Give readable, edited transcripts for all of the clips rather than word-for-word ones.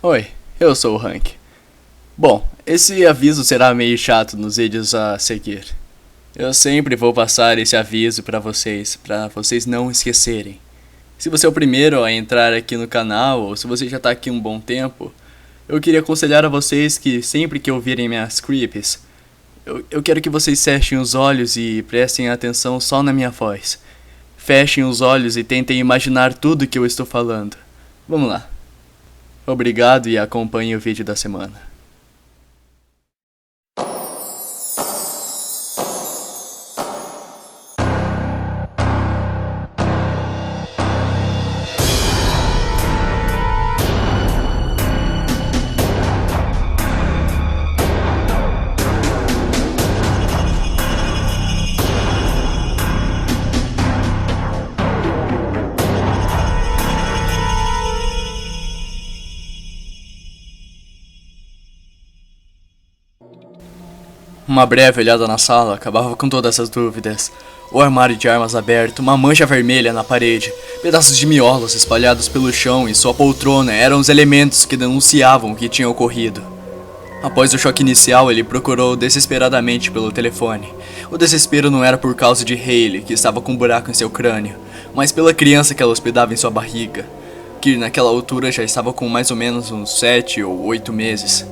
Oi, eu sou o Hank. Bom, esse aviso será meio chato nos vídeos a seguir. Eu sempre vou passar esse aviso para vocês não esquecerem. Se você é o primeiro a entrar aqui no canal, ou se você já tá aqui um bom tempo, eu queria aconselhar a vocês que sempre que ouvirem minhas creeps, eu quero que vocês fechem os olhos e prestem atenção só na minha voz. Fechem os olhos e tentem imaginar tudo que eu estou falando. Vamos lá. Obrigado e acompanhe o vídeo da semana. Uma breve olhada na sala acabava com todas as dúvidas. O armário de armas aberto, uma mancha vermelha na parede, pedaços de miolos espalhados pelo chão e sua poltrona eram os elementos que denunciavam o que tinha ocorrido. Após o choque inicial, ele procurou desesperadamente pelo telefone. O desespero não era por causa de Hayley, que estava com um buraco em seu crânio, mas pela criança que ela hospedava em sua barriga, que naquela altura já estava com mais ou menos uns 7 ou 8 meses.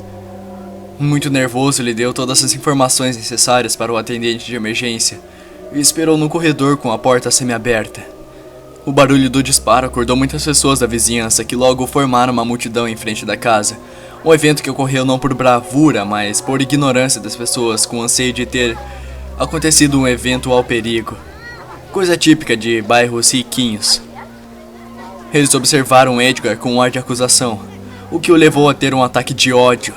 Muito nervoso, ele deu todas as informações necessárias para o atendente de emergência e esperou no corredor com a porta semi-aberta. O barulho do disparo acordou muitas pessoas da vizinhança que logo formaram uma multidão em frente da casa. Um evento que ocorreu não por bravura, mas por ignorância das pessoas com anseio de ter acontecido um eventual perigo. Coisa típica de bairros riquinhos. Eles observaram Edgar com um ar de acusação, o que o levou a ter um ataque de ódio.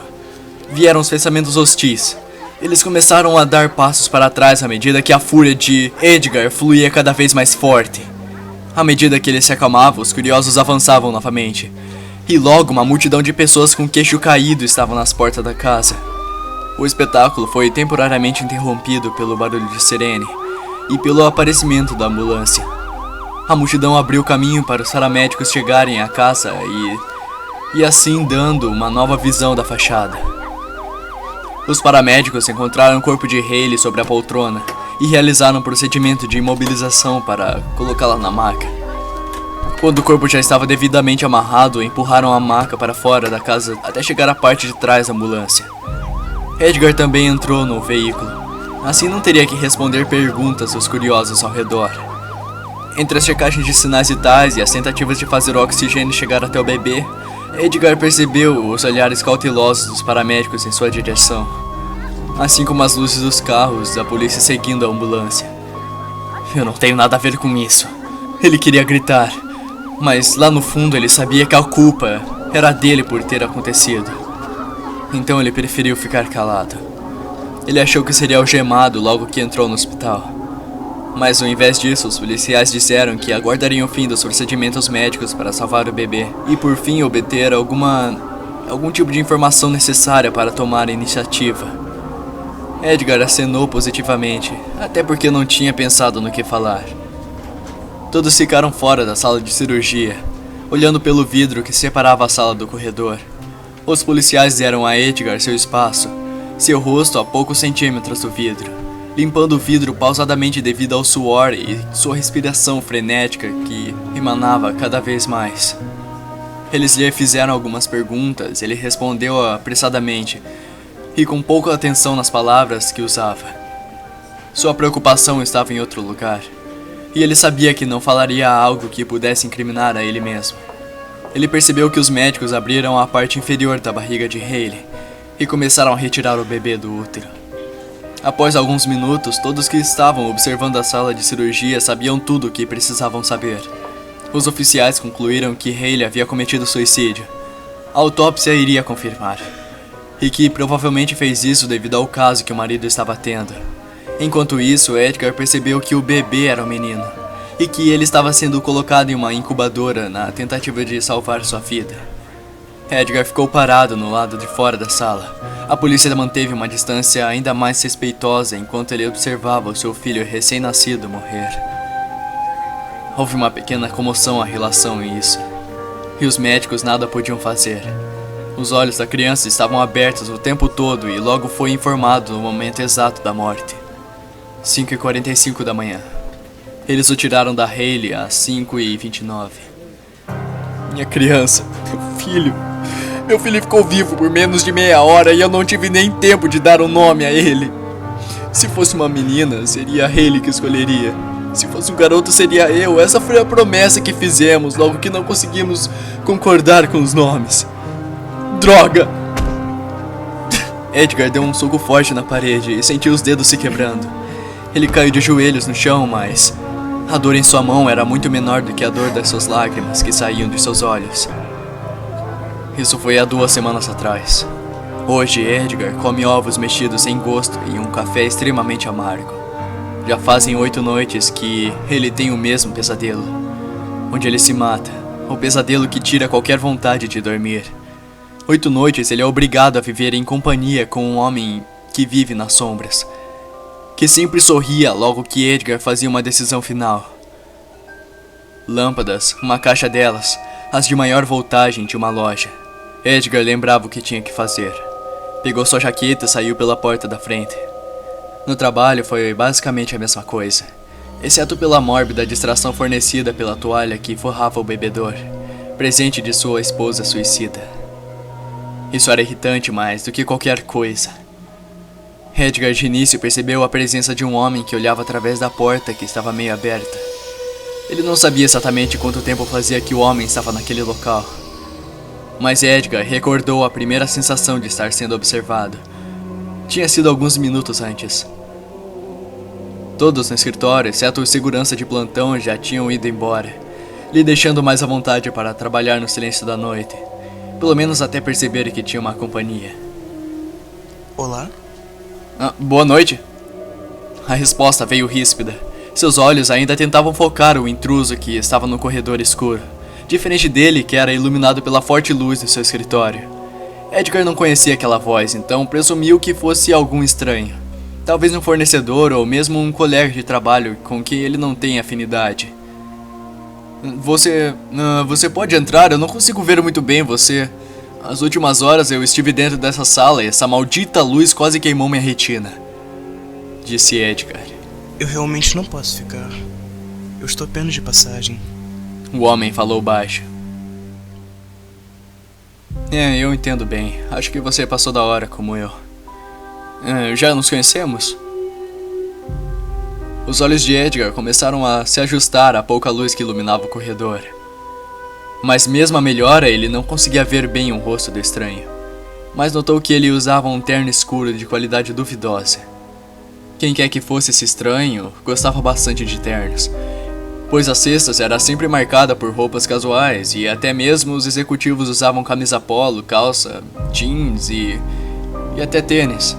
Vieram os pensamentos hostis. Eles começaram a dar passos para trás à medida que a fúria de Edgar fluía cada vez mais forte. À medida que ele se acalmava, os curiosos avançavam novamente. E logo uma multidão de pessoas com queixo caído estavam nas portas da casa. O espetáculo foi temporariamente interrompido pelo barulho de sirene e pelo aparecimento da ambulância. A multidão abriu caminho para os paramédicos chegarem à casa e assim dando uma nova visão da fachada. Os paramédicos encontraram o corpo de Hayley sobre a poltrona e realizaram um procedimento de imobilização para colocá-la na maca. Quando o corpo já estava devidamente amarrado, empurraram a maca para fora da casa até chegar à parte de trás da ambulância. Edgar também entrou no veículo, assim não teria que responder perguntas dos curiosos ao redor. Entre as checagens de sinais vitais e as tentativas de fazer o oxigênio chegar até o bebê, Edgar percebeu os olhares cautelosos dos paramédicos em sua direção, assim como as luzes dos carros da polícia seguindo a ambulância. Eu não tenho nada a ver com isso. Ele queria gritar, mas lá no fundo ele sabia que a culpa era dele por ter acontecido. Então ele preferiu ficar calado. Ele achou que seria algemado logo que entrou no hospital. Mas ao invés disso, os policiais disseram que aguardariam o fim dos procedimentos médicos para salvar o bebê e por fim obter algum tipo de informação necessária para tomar a iniciativa. Edgar acenou positivamente, até porque não tinha pensado no que falar. Todos ficaram fora da sala de cirurgia, olhando pelo vidro que separava a sala do corredor. Os policiais deram a Edgar seu espaço, seu rosto a poucos centímetros do vidro, limpando o vidro pausadamente devido ao suor e sua respiração frenética que emanava cada vez mais. Eles lhe fizeram algumas perguntas, ele respondeu apressadamente e com pouca atenção nas palavras que usava. Sua preocupação estava em outro lugar, e ele sabia que não falaria algo que pudesse incriminar a ele mesmo. Ele percebeu que os médicos abriram a parte inferior da barriga de Hayley e começaram a retirar o bebê do útero. Após alguns minutos, todos que estavam observando a sala de cirurgia sabiam tudo o que precisavam saber. Os oficiais concluíram que Hayley havia cometido suicídio. A autópsia iria confirmar. E que provavelmente fez isso devido ao caso que o marido estava tendo. Enquanto isso, Edgar percebeu que o bebê era um menino. E que ele estava sendo colocado em uma incubadora na tentativa de salvar sua vida. Edgar ficou parado no lado de fora da sala. A polícia manteve uma distância ainda mais respeitosa enquanto ele observava o seu filho recém-nascido morrer. Houve uma pequena comoção à relação a isso, e os médicos nada podiam fazer. Os olhos da criança estavam abertos o tempo todo e logo foi informado no momento exato da morte. 5h45 da manhã. Eles o tiraram da Hayley às 5h29. Minha criança, meu filho ficou vivo por menos de meia hora e eu não tive nem tempo de dar um nome a ele. Se fosse uma menina, seria a Hayley que escolheria. Se fosse um garoto, seria eu. Essa foi a promessa que fizemos, logo que não conseguimos concordar com os nomes. Droga! Edgar deu um soco forte na parede e sentiu os dedos se quebrando. Ele caiu de joelhos no chão, mas a dor em sua mão era muito menor do que a dor das suas lágrimas que saíam de seus olhos. Isso foi há 2 semanas atrás. Hoje, Edgar come ovos mexidos sem gosto e um café extremamente amargo. Já fazem 8 noites que ele tem o mesmo pesadelo, onde ele se mata, o pesadelo que tira qualquer vontade de dormir. 8 noites ele é obrigado a viver em companhia com um homem que vive nas sombras, que sempre sorria logo que Edgar fazia uma decisão final. Lâmpadas, uma caixa delas, as de maior voltagem de uma loja. Edgar lembrava o que tinha que fazer. Pegou sua jaqueta e saiu pela porta da frente. No trabalho foi basicamente a mesma coisa, exceto pela mórbida distração fornecida pela toalha que forrava o bebedor, presente de sua esposa suicida. Isso era irritante mais do que qualquer coisa. Edgar de início percebeu a presença de um homem que olhava através da porta que estava meio aberta. Ele não sabia exatamente quanto tempo fazia que o homem estava naquele local. Mas Edgar recordou a primeira sensação de estar sendo observado. Tinha sido alguns minutos antes. Todos no escritório, exceto o segurança de plantão, já tinham ido embora, lhe deixando mais à vontade para trabalhar no silêncio da noite. Pelo menos até perceber que tinha uma companhia. Olá? Boa noite. A resposta veio ríspida. Seus olhos ainda tentavam focar o intruso que estava no corredor escuro, diferente dele que era iluminado pela forte luz do seu escritório. Edgar não conhecia aquela voz, então presumiu que fosse algum estranho. Talvez um fornecedor ou mesmo um colega de trabalho com quem ele não tem afinidade. Você pode entrar? Eu não consigo ver muito bem você. As últimas horas eu estive dentro dessa sala e essa maldita luz quase queimou minha retina, disse Edgar. Eu realmente não posso ficar. Eu estou apenas de passagem. O homem falou baixo. Eu entendo bem. Acho que você passou da hora como eu. Já nos conhecemos? Os olhos de Edgar começaram a se ajustar à pouca luz que iluminava o corredor. Mas mesmo a melhora, ele não conseguia ver bem o rosto do estranho. Mas notou que ele usava um terno escuro de qualidade duvidosa. Quem quer que fosse esse estranho, gostava bastante de ternos, pois a cestas era sempre marcada por roupas casuais e até mesmo os executivos usavam camisa polo, calça, jeans e até tênis.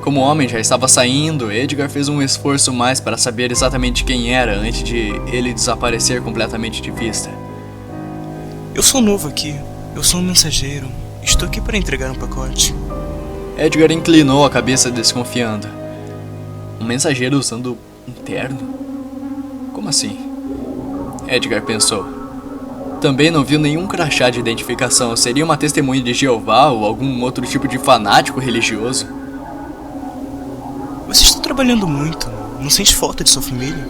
Como o homem já estava saindo, Edgar fez um esforço mais para saber exatamente quem era antes de ele desaparecer completamente de vista. Eu sou novo aqui. Eu sou um mensageiro. Estou aqui para entregar um pacote. Edgar inclinou a cabeça desconfiando. Um mensageiro usando um terno? Como assim? Edgar pensou. Também não viu nenhum crachá de identificação. Seria uma testemunha de Jeová ou algum outro tipo de fanático religioso? Você está trabalhando muito. Não sente falta de sua família?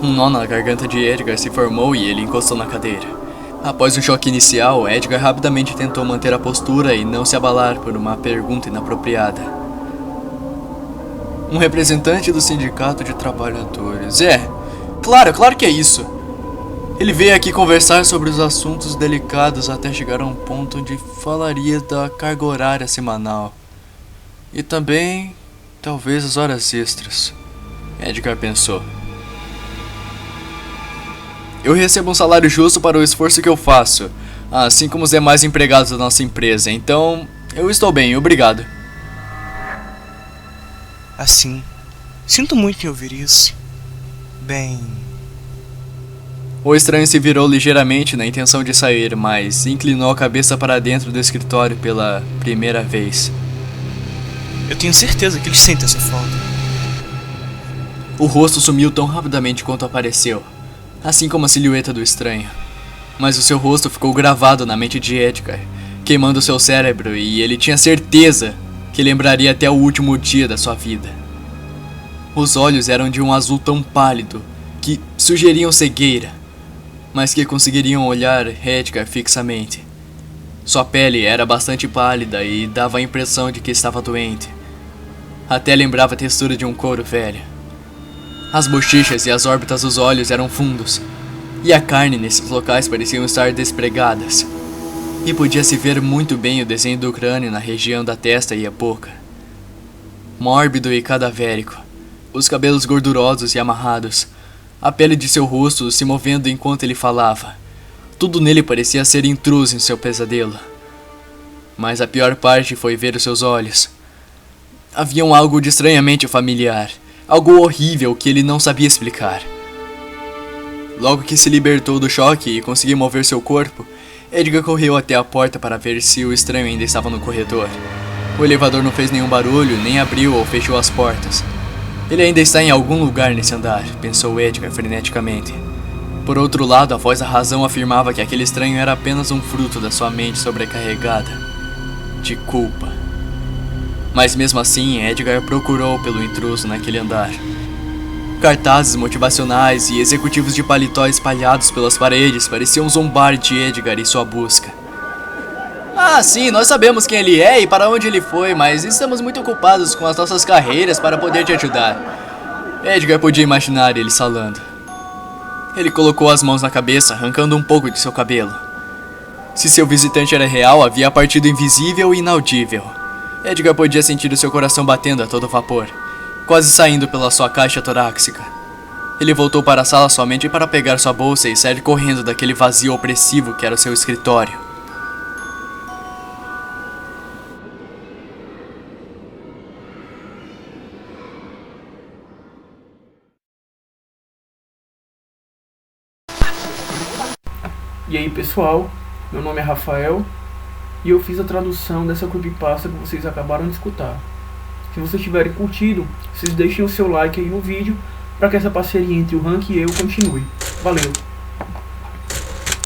Um nó na garganta de Edgar se formou e ele encostou na cadeira. Após o choque inicial, Edgar rapidamente tentou manter a postura e não se abalar por uma pergunta inapropriada. Um representante do Sindicato de Trabalhadores. Claro que é isso. Ele veio aqui conversar sobre os assuntos delicados até chegar a um ponto onde falaria da carga horária semanal. E também, talvez as horas extras. Edgar pensou. Eu recebo um salário justo para o esforço que eu faço, assim como os demais empregados da nossa empresa, então eu estou bem, obrigado. Assim, sinto muito em ouvir isso. Bem... O estranho se virou ligeiramente na intenção de sair, mas inclinou a cabeça para dentro do escritório pela primeira vez. Eu tenho certeza que eles sentem essa falta. O rosto sumiu tão rapidamente quanto apareceu, assim como a silhueta do estranho. Mas o seu rosto ficou gravado na mente de Edgar, queimando seu cérebro, e ele tinha certeza que lembraria até o último dia da sua vida. Os olhos eram de um azul tão pálido que sugeriam cegueira, mas que conseguiriam olhar Edgar fixamente. Sua pele era bastante pálida e dava a impressão de que estava doente. Até lembrava a textura de um couro velho. As bochechas e as órbitas dos olhos eram fundos, e a carne nesses locais pareciam estar despregadas. E podia-se ver muito bem o desenho do crânio na região da testa e a boca. Mórbido e cadavérico, os cabelos gordurosos e amarrados, a pele de seu rosto se movendo enquanto ele falava. Tudo nele parecia ser intruso em seu pesadelo. Mas a pior parte foi ver os seus olhos. Haviam algo de estranhamente familiar, algo horrível que ele não sabia explicar. Logo que se libertou do choque e conseguiu mover seu corpo, Edgar correu até a porta para ver se o estranho ainda estava no corredor. O elevador não fez nenhum barulho, nem abriu ou fechou as portas. Ele ainda está em algum lugar nesse andar, pensou Edgar freneticamente. Por outro lado, a voz da razão afirmava que aquele estranho era apenas um fruto da sua mente sobrecarregada de culpa. Mas mesmo assim, Edgar procurou pelo intruso naquele andar. Cartazes motivacionais e executivos de paletó espalhados pelas paredes pareciam zombar de Edgar e sua busca. Ah, sim, nós sabemos quem ele é e para onde ele foi, mas estamos muito ocupados com as nossas carreiras para poder te ajudar. Edgar podia imaginar ele falando. Ele colocou as mãos na cabeça, arrancando um pouco de seu cabelo. Se seu visitante era real, havia partido invisível e inaudível. Edgar podia sentir o seu coração batendo a todo vapor, quase saindo pela sua caixa torácica. Ele voltou para a sala somente para pegar sua bolsa e sair correndo daquele vazio opressivo que era o seu escritório. E aí pessoal, meu nome é Rafael e eu fiz a tradução dessa creepypasta que vocês acabaram de escutar. Se vocês tiverem curtido, vocês deixem o seu like aí no vídeo para que essa parceria entre o Rank e eu continue. Valeu!